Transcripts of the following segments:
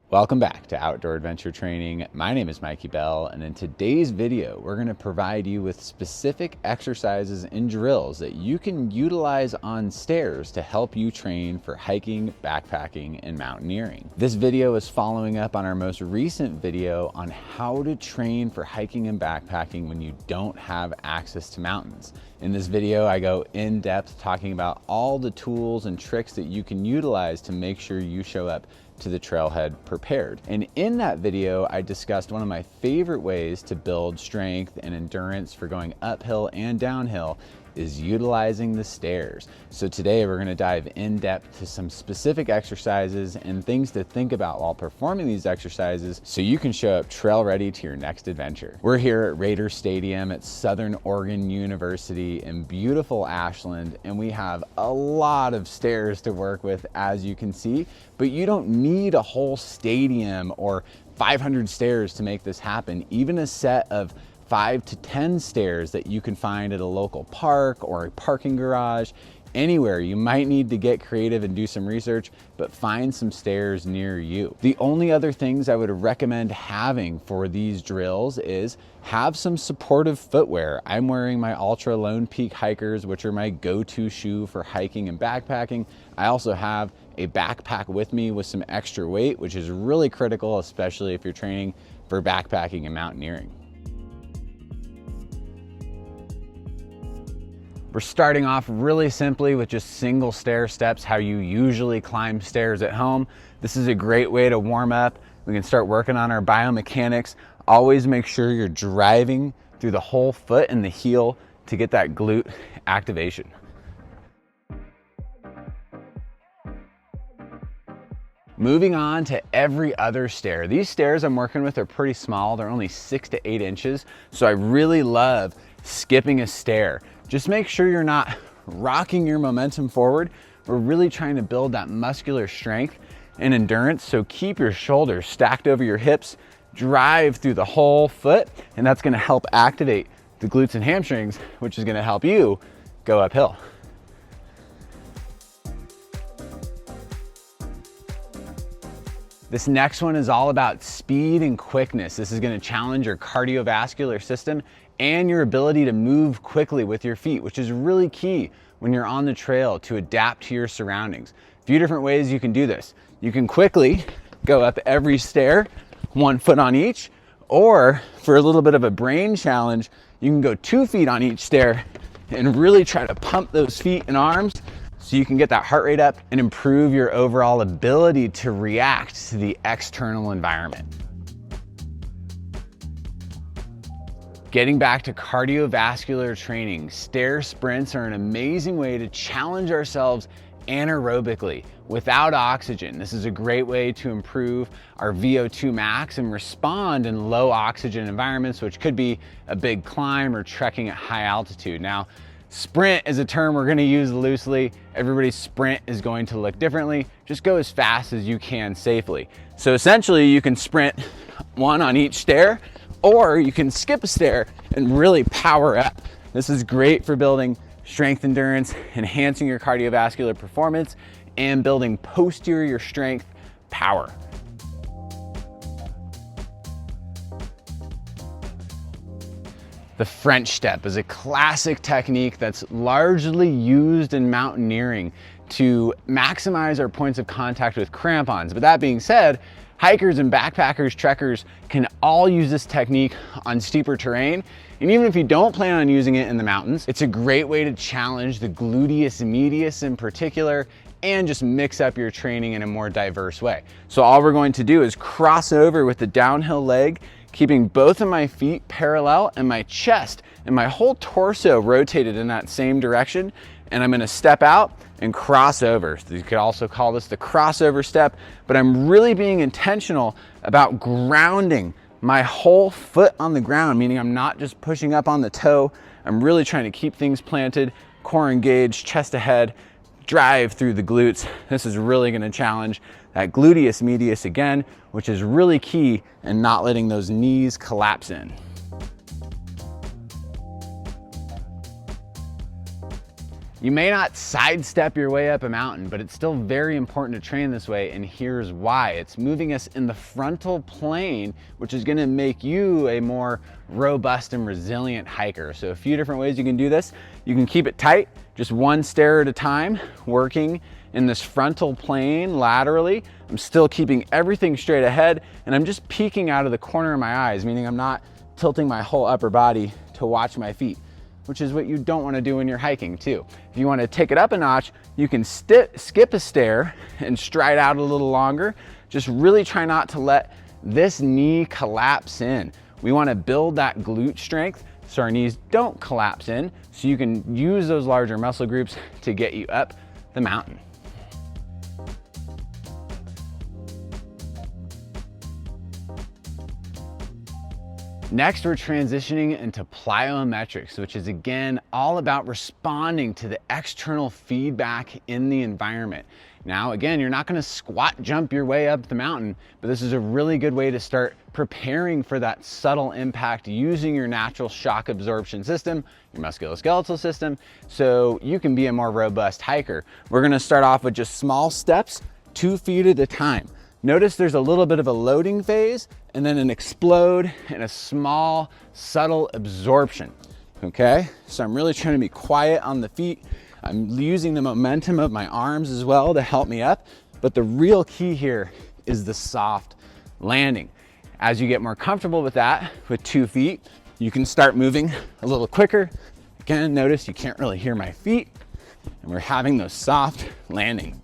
Welcome back to Outdoor Adventure Training. My name is Mikey Bell, and in today's video, we're going to provide you with specific exercises and drills that you can utilize on stairs to help you train for hiking, backpacking, and mountaineering. This video is following up on our most recent video on how to train for hiking and backpacking when you don't have access to mountains. In this video, I go in depth talking about all the tools and tricks that you can utilize to make sure you show up to the trailhead prepared. And in that video, I discussed one of my favorite ways to build strength and endurance for going uphill and downhill is utilizing the stairs. So today we're going to dive in depth to some specific exercises and things to think about while performing these exercises so you can show up trail ready to your next adventure. We're here at Raider Stadium at Southern Oregon University in beautiful Ashland, and we have a lot of stairs to work with, as you can see, but you don't need a whole stadium or 500 stairs to make this happen. Even a set of 5 to 10 stairs that you can find at a local park or a parking garage, anywhere. You might need to get creative and do some research, but find some stairs near you. The only other things I would recommend having for these drills is have some supportive footwear. I'm wearing my Ultra Lone Peak hikers, which are my go-to shoe for hiking and backpacking. I also have a backpack with me with some extra weight, which is really critical, especially if you're training for backpacking and mountaineering. We're starting off really simply with just single stair steps, how you usually climb stairs at home. This is a great way to warm up. We can start working on our biomechanics. Always make sure you're driving through the whole foot and the heel to get that glute activation. Moving on to every other stair. These stairs I'm working with are pretty small. They're only 6 to 8 inches. So I really love skipping a stair. Just make sure you're not rocking your momentum forward. We're really trying to build that muscular strength and endurance. So keep your shoulders stacked over your hips, drive through the whole foot, and that's gonna help activate the glutes and hamstrings, which is gonna help you go uphill. This next one is all about speed and quickness. This is going to challenge your cardiovascular system and your ability to move quickly with your feet, which is really key when you're on the trail to adapt to your surroundings. A few different ways you can do this. You can quickly go up every stair, 1 foot on each, or for a little bit of a brain challenge, you can go 2 feet on each stair and really try to pump those feet and arms so you can get that heart rate up and improve your overall ability to react to the external environment. Getting back to cardiovascular training, stair sprints are an amazing way to challenge ourselves anaerobically without oxygen. This is a great way to improve our VO2 max and respond in low oxygen environments, which could be a big climb or trekking at high altitude. Now, sprint is a term we're going to use loosely. Everybody's sprint is going to look differently. Just go as fast as you can safely. So essentially you can sprint 1 on each stair, or you can skip a stair and really power up. This is great for building strength endurance, enhancing your cardiovascular performance, and building posterior strength power. The French step is a classic technique that's largely used in mountaineering to maximize our points of contact with crampons. But that being said, hikers and backpackers, trekkers can all use this technique on steeper terrain. And even if you don't plan on using it in the mountains, it's a great way to challenge the gluteus medius in particular and just mix up your training in a more diverse way. So all we're going to do is cross over with the downhill leg, keeping both of my feet parallel and my chest and my whole torso rotated in that same direction. And I'm gonna step out and cross over. So you could also call this the crossover step, but I'm really being intentional about grounding my whole foot on the ground, meaning I'm not just pushing up on the toe. I'm really trying to keep things planted, core engaged, chest ahead, drive through the glutes. This is really gonna challenge that gluteus medius again, which is really key in not letting those knees collapse in. You may not sidestep your way up a mountain, but it's still very important to train this way, and here's why. It's moving us in the frontal plane, which is gonna make you a more robust and resilient hiker. So a few different ways you can do this. You can keep it tight, just one stair at a time, working in this frontal plane laterally. I'm still keeping everything straight ahead, and I'm just peeking out of the corner of my eyes, meaning I'm not tilting my whole upper body to watch my feet, which is what you don't want to do when you're hiking too. If you want to take it up a notch, you can skip a stair and stride out a little longer. Just really try not to let this knee collapse in. We want to build that glute strength so our knees don't collapse in, so you can use those larger muscle groups to get you up the mountain. Next, we're transitioning into plyometrics, which is again all about responding to the external feedback in the environment. Now, again, you're not going to squat jump your way up the mountain, but this is a really good way to start preparing for that subtle impact using your natural shock absorption system, your musculoskeletal system, so you can be a more robust hiker. We're going to start off with just small steps, 2 feet at a time. Notice there's a little bit of a loading phase and then an explode and a small, subtle absorption, okay? So I'm really trying to be quiet on the feet. I'm using the momentum of my arms as well to help me up, but the real key here is the soft landing. As you get more comfortable with that, with 2 feet, you can start moving a little quicker. Again, notice you can't really hear my feet, and we're having those soft landing.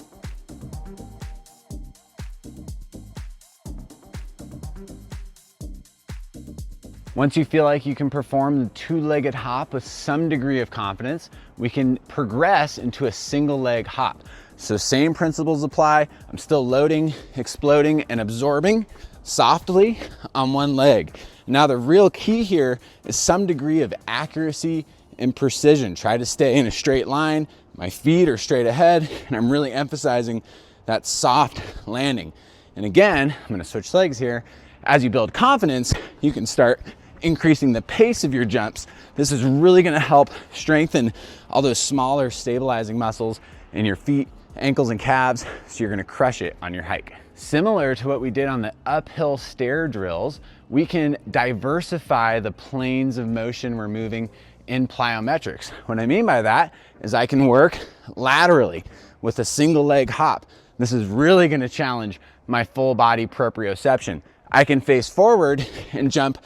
Once you feel like you can perform the 2-legged hop with some degree of confidence, we can progress into a single leg hop. So same principles apply. I'm still loading, exploding, and absorbing softly on one leg. Now the real key here is some degree of accuracy and precision. Try to stay in a straight line. My feet are straight ahead, and I'm really emphasizing that soft landing. And again, I'm gonna switch legs here. As you build confidence, you can start increasing the pace of your jumps. This is really gonna help strengthen all those smaller stabilizing muscles in your feet, ankles, and calves, so you're gonna crush it on your hike. Similar to what we did on the uphill stair drills, we can diversify the planes of motion we're moving in plyometrics. What I mean by that is I can work laterally with a single leg hop. This is really gonna challenge my full body proprioception. I can face forward and jump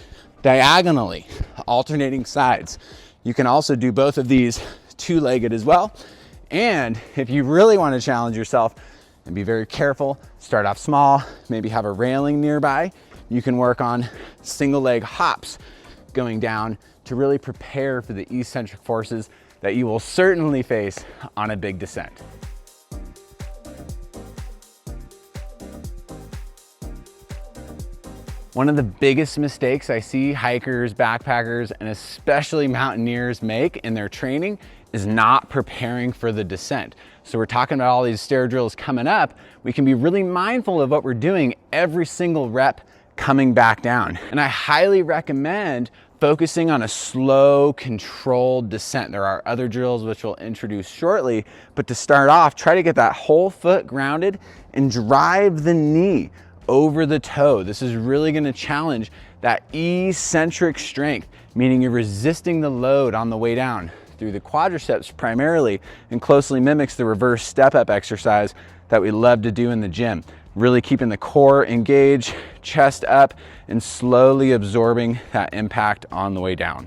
diagonally, alternating sides. You can also do both of these 2-legged as well. And if you really want to challenge yourself and be very careful, start off small, maybe have a railing nearby, you can work on single leg hops going down to really prepare for the eccentric forces that you will certainly face on a big descent. One of the biggest mistakes I see hikers, backpackers, and especially mountaineers make in their training is not preparing for the descent. So we're talking about all these stair drills coming up. We can be really mindful of what we're doing every single rep coming back down. And I highly recommend focusing on a slow, controlled descent. There are other drills which we'll introduce shortly, but to start off, try to get that whole foot grounded and drive the knee over the toe. This is really going to challenge that eccentric strength, meaning you're resisting the load on the way down through the quadriceps primarily, and closely mimics the reverse step-up exercise that we love to do in the gym. Really keeping the core engaged, chest up, and slowly absorbing that impact on the way down.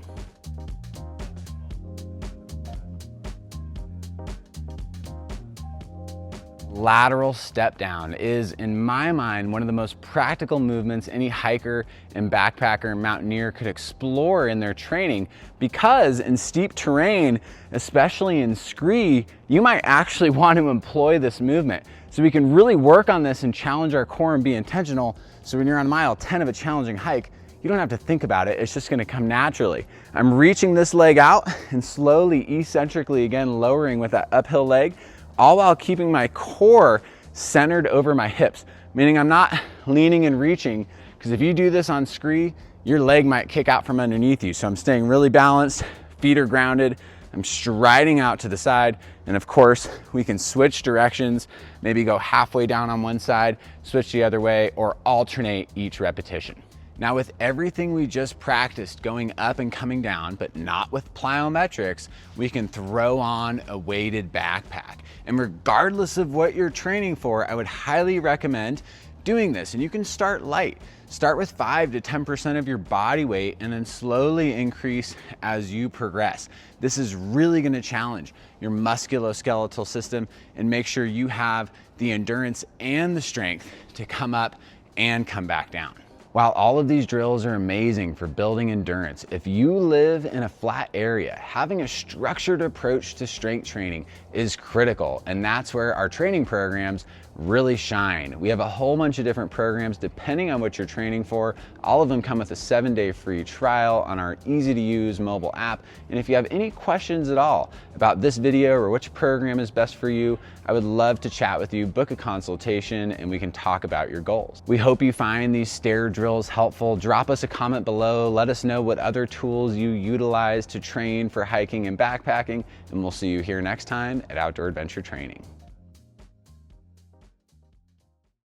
Lateral step down is, in my mind, one of the most practical movements any hiker and backpacker and mountaineer could explore in their training, because in steep terrain, especially in scree, you might actually want to employ this movement. So we can really work on this and challenge our core and be intentional. So when you're on mile 10 of a challenging hike, you don't have to think about it. It's just gonna come naturally. I'm reaching this leg out and slowly, eccentrically, again, lowering with that uphill leg, all while keeping my core centered over my hips, meaning I'm not leaning and reaching, because if you do this on scree, your leg might kick out from underneath you. So I'm staying really balanced, feet are grounded, I'm striding out to the side, and of course, we can switch directions, maybe go halfway down on one side, switch the other way, or alternate each repetition. Now, with everything we just practiced going up and coming down, but not with plyometrics, we can throw on a weighted backpack. And regardless of what you're training for, I would highly recommend doing this. And you can start light. Start with 5 to 10% of your body weight and then slowly increase as you progress. This is really going to challenge your musculoskeletal system and make sure you have the endurance and the strength to come up and come back down. While all of these drills are amazing for building endurance, if you live in a flat area, having a structured approach to strength training is critical, and that's where our training programs really shine. We have a whole bunch of different programs depending on what you're training for. All of them come with a 7-day free trial on our easy-to-use mobile app. And if you have any questions at all about this video or which program is best for you, I would love to chat with you, book a consultation, and we can talk about your goals. We hope you find these stair drills helpful. Drop us a comment below. Let us know what other tools you utilize to train for hiking and backpacking, and we'll see you here next time at Outdoor Adventure Training.